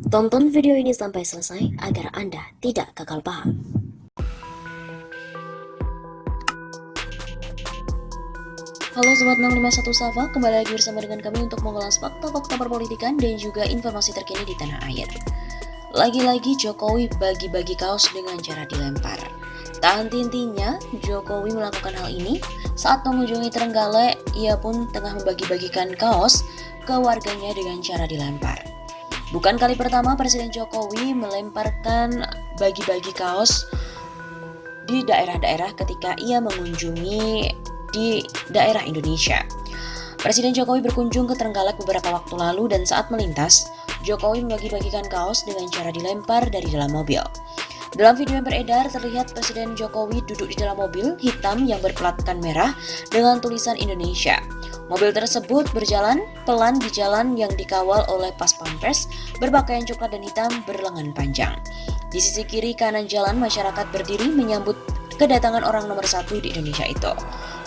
Tonton video ini sampai selesai agar Anda tidak gagal paham. Halo Sobat 651 Safa, kembali lagi bersama dengan kami untuk mengulas fakta-fakta perpolitikan dan juga informasi terkini di tanah air. Lagi-lagi Jokowi bagi-bagi kaos dengan cara dilempar. Tak henti-hentinya, Jokowi melakukan hal ini saat mengunjungi Trenggalek. Ia pun tengah membagi-bagikan kaos ke warganya dengan cara dilempar. Bukan kali pertama Presiden Jokowi melemparkan bagi-bagi kaos di daerah-daerah ketika ia mengunjungi di daerah Indonesia. Presiden Jokowi berkunjung ke Trenggalek beberapa waktu lalu dan saat melintas, Jokowi membagi-bagikan kaos dengan cara dilempar dari dalam mobil. Dalam video yang beredar, terlihat Presiden Jokowi duduk di dalam mobil hitam yang berplatkan merah dengan tulisan Indonesia. Mobil tersebut berjalan pelan di jalan yang dikawal oleh pas pampres berpakaian coklat dan hitam berlengan panjang. Di sisi kiri kanan jalan, masyarakat berdiri menyambut kedatangan orang nomor 1 di Indonesia itu.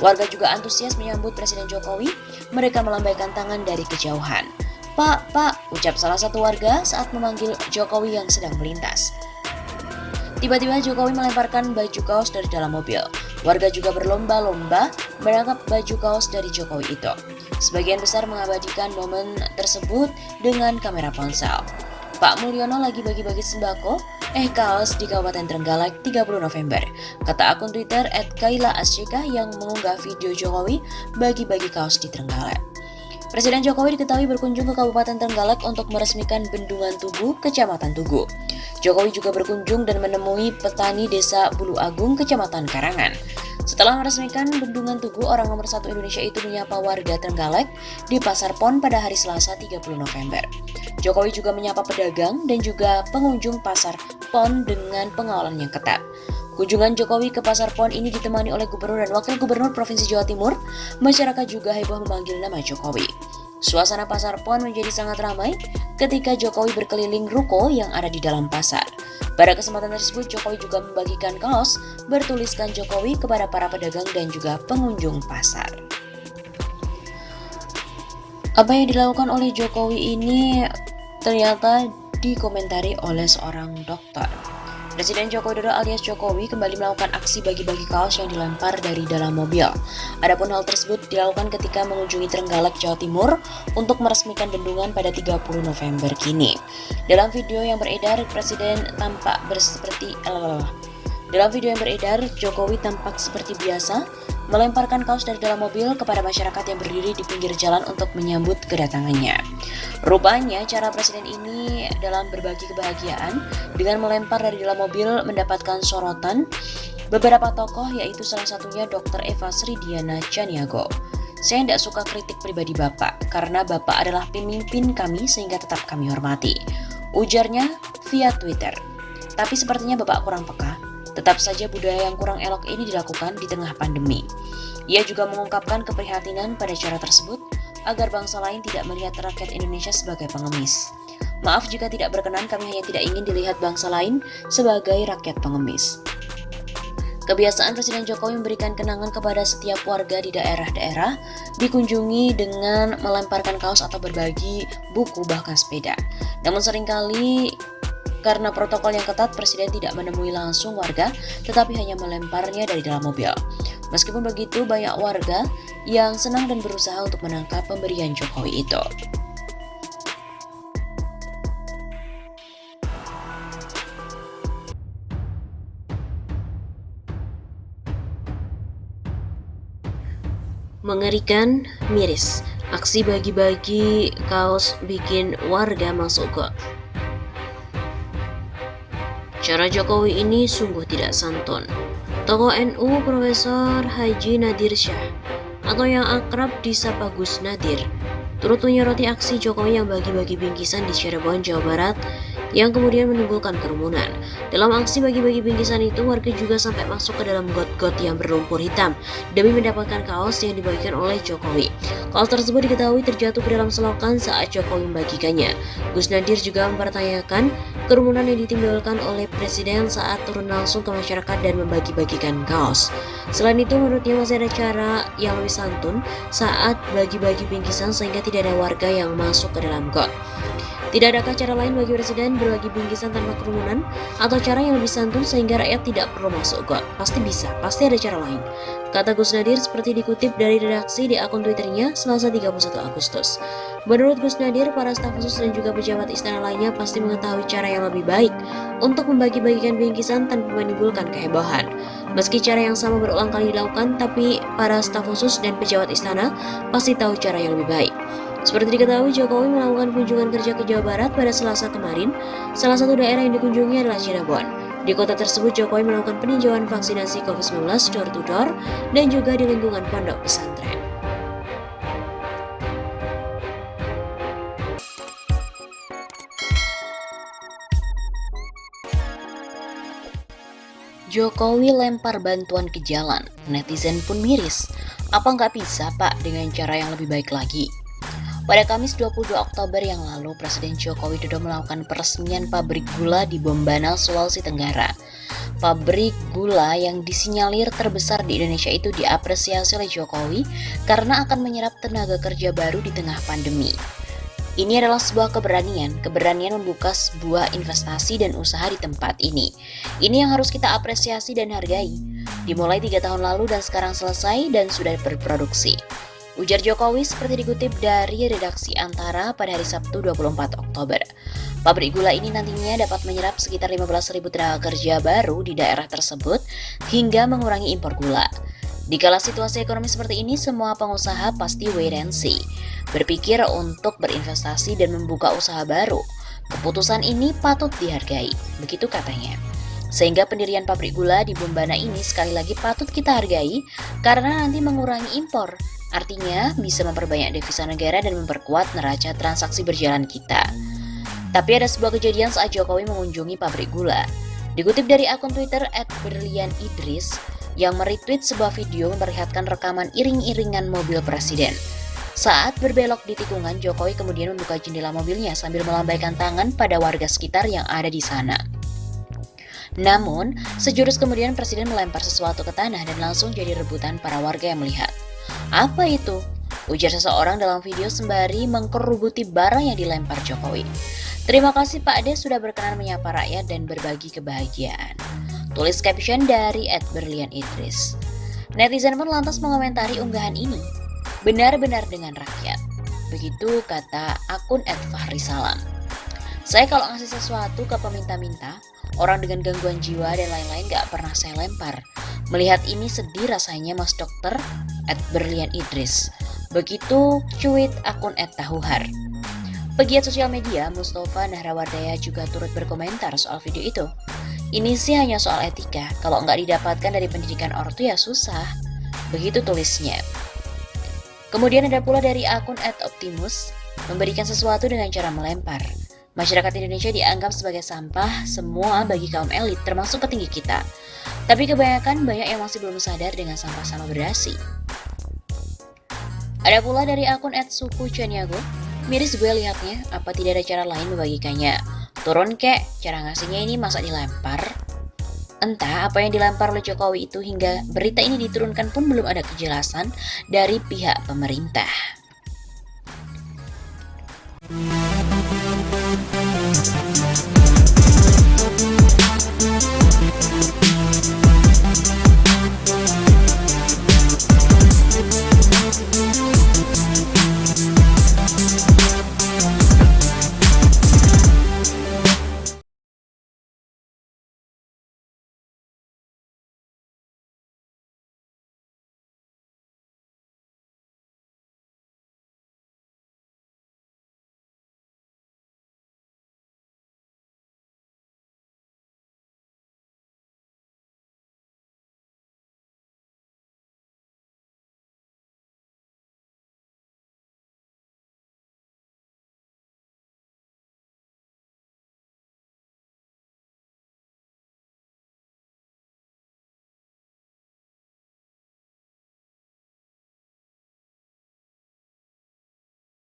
Warga juga antusias menyambut Presiden Jokowi. Mereka melambaikan tangan dari kejauhan. Pak, ucap salah satu warga saat memanggil Jokowi yang sedang melintas. Tiba-tiba Jokowi melemparkan baju kaos dari dalam mobil. Warga juga berlomba-lomba menangkap baju kaos dari Jokowi itu. Sebagian besar mengabadikan momen tersebut dengan kamera ponsel. Pak Mulyono lagi bagi-bagi sembako, kaos di Kabupaten Trenggalek 30 November, kata akun Twitter @kaila_asyika yang mengunggah video Jokowi bagi-bagi kaos di Trenggalek. Presiden Jokowi diketahui berkunjung ke Kabupaten Trenggalek untuk meresmikan Bendungan Tugu, Kecamatan Tugu. Jokowi juga berkunjung dan menemui petani desa Bulu Agung, Kecamatan Karangan. Setelah meresmikan Bendungan Tugu, orang nomor 1 Indonesia itu menyapa warga Trenggalek di Pasar Pon pada hari Selasa 30 November. Jokowi juga menyapa pedagang dan juga pengunjung Pasar Pon dengan pengawalan yang ketat. Kunjungan Jokowi ke Pasar Pon ini ditemani oleh Gubernur dan Wakil Gubernur Provinsi Jawa Timur. Masyarakat juga heboh memanggil nama Jokowi. Suasana Pasar Pon menjadi sangat ramai ketika Jokowi berkeliling ruko yang ada di dalam pasar. Pada kesempatan tersebut, Jokowi juga membagikan kaos bertuliskan Jokowi kepada para pedagang dan juga pengunjung pasar. Apa yang dilakukan oleh Jokowi ini ternyata dikomentari oleh seorang dokter. Presiden Joko Widodo alias Jokowi kembali melakukan aksi bagi-bagi kaos yang dilempar dari dalam mobil. Adapun hal tersebut dilakukan ketika mengunjungi Trenggalek, Jawa Timur untuk meresmikan bendungan pada 30 November kini. Dalam video yang beredar, Jokowi tampak seperti biasa melemparkan kaos dari dalam mobil kepada masyarakat yang berdiri di pinggir jalan untuk menyambut kedatangannya. Rupanya cara Presiden ini dalam berbagi kebahagiaan dengan melempar dari dalam mobil mendapatkan sorotan beberapa tokoh, yaitu salah satunya Dr. Eva Sridiana Chaniago. Saya tidak suka kritik pribadi Bapak, karena Bapak adalah pemimpin kami sehingga tetap kami hormati, ujarnya via Twitter. Tapi sepertinya Bapak kurang peka. Tetap saja budaya yang kurang elok ini dilakukan di tengah pandemi. Ia juga mengungkapkan keprihatinan pada cara tersebut agar bangsa lain tidak melihat rakyat Indonesia sebagai pengemis. Maaf jika tidak berkenan, kami hanya tidak ingin dilihat bangsa lain sebagai rakyat pengemis. Kebiasaan Presiden Jokowi memberikan kenangan kepada setiap warga di daerah-daerah dikunjungi dengan melemparkan kaos atau berbagi buku bahkan sepeda. Namun seringkali karena protokol yang ketat, Presiden tidak menemui langsung warga, tetapi hanya melemparnya dari dalam mobil. Meskipun begitu, banyak warga yang senang dan berusaha untuk menangkap pemberian Jokowi itu. Mengerikan, miris. Aksi bagi-bagi kaos bikin warga masuk got. Cara Jokowi ini sungguh tidak santun. Tokoh NU Profesor Haji Nadir Syah atau yang akrab disapa Gus Nadir turut menyoroti aksi Jokowi yang bagi-bagi bingkisan di Cirebon, Jawa Barat yang kemudian menimbulkan kerumunan. Dalam aksi bagi-bagi bingkisan itu, warga juga sampai masuk ke dalam got-got yang berlumpur hitam demi mendapatkan kaos yang dibagikan oleh Jokowi. Kaos tersebut diketahui terjatuh ke dalam selokan saat Jokowi membagikannya. Gus Nadir juga mempertanyakan kerumunan yang ditimbulkan oleh Presiden saat turun langsung ke masyarakat dan membagi-bagikan kaos. Selain itu, menurutnya masih ada cara yang lebih santun saat bagi-bagi bingkisan sehingga tidak ada warga yang masuk ke dalam got. Tidak adakah cara lain bagi Presiden berbagi bingkisan tanpa kerumunan? Atau cara yang lebih santun sehingga rakyat tidak perlu masuk got? Pasti bisa, pasti ada cara lain. Kata Gus Nadir seperti dikutip dari redaksi di akun Twitternya Selasa 31 Agustus. Menurut Gus Nadir, para staf khusus dan juga pejabat istana lainnya pasti mengetahui cara yang lebih baik untuk membagi-bagikan bingkisan tanpa menimbulkan kehebohan. Meski cara yang sama berulang kali dilakukan, tapi para staf khusus dan pejabat istana pasti tahu cara yang lebih baik. Seperti diketahui, Jokowi melakukan kunjungan kerja ke Jawa Barat pada Selasa kemarin. Salah satu daerah yang dikunjungi adalah Cirebon. Di kota tersebut, Jokowi melakukan peninjauan vaksinasi COVID-19 door-to-door dan juga di lingkungan pondok pesantren. Jokowi lempar bantuan ke jalan, netizen pun miris. Apa nggak bisa, Pak, dengan cara yang lebih baik lagi? Pada Kamis 22 Oktober yang lalu, Presiden Joko Widodo melakukan peresmian pabrik gula di Bombana, Sulawesi Tenggara. Pabrik gula yang disinyalir terbesar di Indonesia itu diapresiasi oleh Jokowi karena akan menyerap tenaga kerja baru di tengah pandemi. Ini adalah sebuah keberanian membuka sebuah investasi dan usaha di tempat ini. Ini yang harus kita apresiasi dan hargai. Dimulai 3 tahun lalu dan sekarang selesai dan sudah berproduksi. Ujar Jokowi seperti dikutip dari redaksi Antara pada hari Sabtu 24 Oktober. Pabrik gula ini nantinya dapat menyerap sekitar 15.000 tenaga kerja baru di daerah tersebut hingga mengurangi impor gula. Di kala situasi ekonomi seperti ini, semua pengusaha pasti wait and see, berpikir untuk berinvestasi dan membuka usaha baru. Keputusan ini patut dihargai, begitu katanya. Sehingga pendirian pabrik gula di Bombana ini sekali lagi patut kita hargai karena nanti mengurangi impor. Artinya bisa memperbanyak devisa negara dan memperkuat neraca transaksi berjalan kita. Tapi ada sebuah kejadian saat Jokowi mengunjungi pabrik gula. Dikutip dari akun Twitter @berlianidris yang meretweet sebuah video memperlihatkan rekaman iring-iringan mobil presiden. Saat berbelok di tikungan, Jokowi kemudian membuka jendela mobilnya sambil melambaikan tangan pada warga sekitar yang ada di sana. Namun, sejurus kemudian Presiden melempar sesuatu ke tanah dan langsung jadi rebutan para warga yang melihat. Apa itu? Ujar seseorang dalam video sembari mengkerubuti barang yang dilempar Jokowi. Terima kasih Pak Ade sudah berkenan menyapa rakyat dan berbagi kebahagiaan. Tulis caption dari @berlianidris. Netizen pun lantas mengomentari unggahan ini. Benar-benar dengan rakyat. Begitu kata akun @fahrisalam. Saya kalau ngasih sesuatu ke peminta-minta, orang dengan gangguan jiwa dan lain-lain gak pernah saya lempar. Melihat ini sedih rasanya Mas Dokter @berlianidris. Begitu cuit akun @tahuhar. Pegiat sosial media Mustafa Nahrawardaya juga turut berkomentar soal video itu. Ini sih hanya soal etika, kalau nggak didapatkan dari pendidikan ortu ya susah. Begitu tulisnya. Kemudian ada pula dari akun @optimus, memberikan sesuatu dengan cara melempar. Masyarakat Indonesia dianggap sebagai sampah semua bagi kaum elit, termasuk petinggi kita. Tapi kebanyakan banyak yang masih belum sadar dengan sampah sama berdasi. Ada pula dari akun @sukucaniago, miris gue lihatnya, apa tidak ada cara lain membagikannya? Turun kek, cara ngasihnya ini masa dilempar? Entah apa yang dilempar oleh Jokowi itu hingga berita ini diturunkan pun belum ada kejelasan dari pihak pemerintah.